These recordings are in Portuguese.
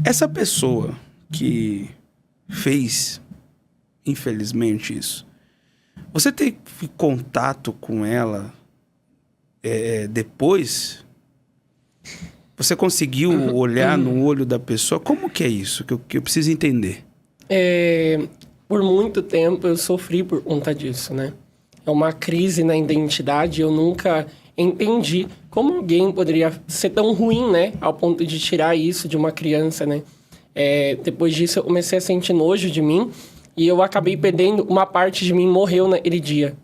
Essa pessoa que fez, infelizmente, isso, você teve contato com ela depois? Você conseguiu olhar no olho da pessoa? Como que é isso? Que eu preciso entender. Por muito tempo eu sofri por conta disso, né? É uma crise na identidade. Eu nunca entendi como alguém poderia ser tão ruim, né? Ao ponto de tirar isso de uma criança, né? Depois disso eu comecei a sentir nojo de mim e eu acabei perdendo uma parte de mim, morreu naquele dia.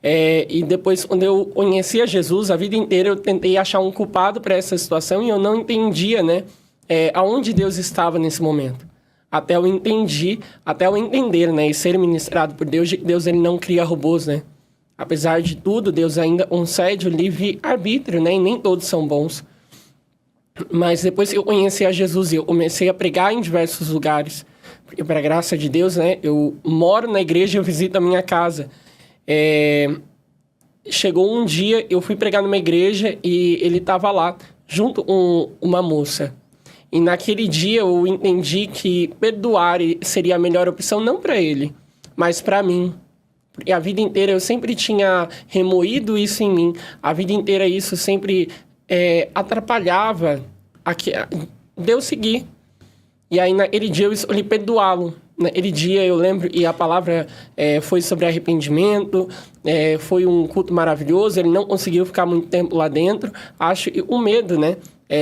E depois, quando eu conheci a Jesus, a vida inteira eu tentei achar um culpado para essa situação e eu não entendia, né? Aonde Deus estava nesse momento. Até eu entender, né? E ser ministrado por Deus, Deus ele não cria robôs, né? Apesar de tudo, Deus ainda concede o livre-arbítrio, né? E nem todos são bons. Mas depois que eu conheci a Jesus e eu comecei a pregar em diversos lugares, porque para a graça de Deus, né? Eu moro na igreja e eu visito a minha casa. Chegou um dia, eu fui pregar numa igreja e ele estava lá, junto com uma moça. E naquele dia eu entendi que perdoar seria a melhor opção, não para ele, mas para mim. Porque a vida inteira eu sempre tinha remoído isso em mim. A vida inteira isso sempre atrapalhava Deus seguir. E aí naquele dia eu escolhi perdoá-lo. Naquele dia eu lembro, e a palavra foi sobre arrependimento, foi um culto maravilhoso, ele não conseguiu ficar muito tempo lá dentro, acho, e o medo, né,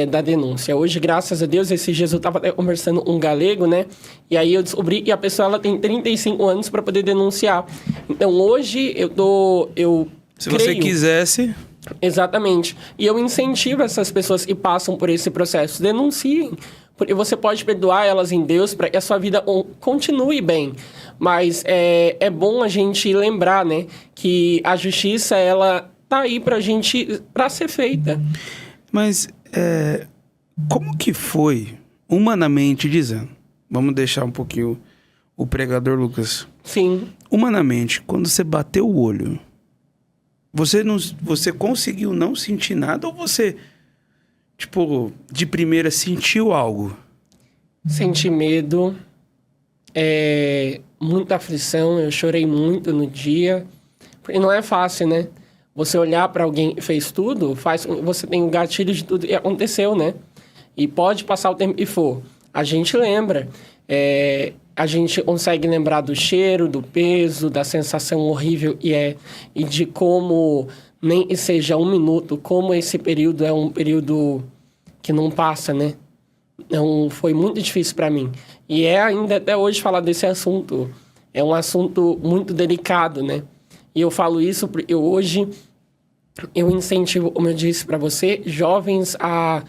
da denúncia. Hoje, graças a Deus, esses dias eu estava conversando com um galego, né, e aí eu descobri que a pessoa ela tem 35 anos para poder denunciar. Então, hoje, Se você quisesse... Exatamente. E eu incentivo essas pessoas que passam por esse processo, denunciem. Porque você pode perdoar elas em Deus para que a sua vida continue bem. Mas é bom a gente lembrar, né? Que a justiça, ela tá aí para ser feita. Mas como que foi, humanamente dizendo? Vamos deixar um pouquinho o pregador Lucas. Sim. Humanamente, quando você bateu o olho, você conseguiu não sentir nada ou você... Tipo, de primeira, sentiu algo? Senti medo, muita aflição, eu chorei muito no dia. Porque não é fácil, né? Você olhar para alguém que fez tudo, você tem um gatilho de tudo que aconteceu, né? E pode passar o tempo que for. A gente lembra. A gente consegue lembrar do cheiro, do peso, da sensação horrível e de como, nem que seja um minuto, como esse período é um período que não passa, né? Então, foi muito difícil para mim. E ainda até hoje falar desse assunto. É um assunto muito delicado, né? E eu falo isso porque hoje eu incentivo, como eu disse para você, jovens a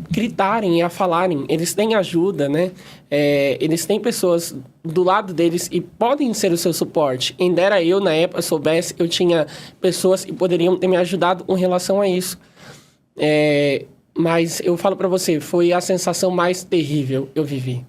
gritarem e a falarem. Eles têm ajuda, né? Eles têm pessoas do lado deles e podem ser o seu suporte. Quem dera eu, na época, soubesse, eu tinha pessoas que poderiam ter me ajudado com relação a isso. Mas eu falo para você, foi a sensação mais terrível que eu vivi.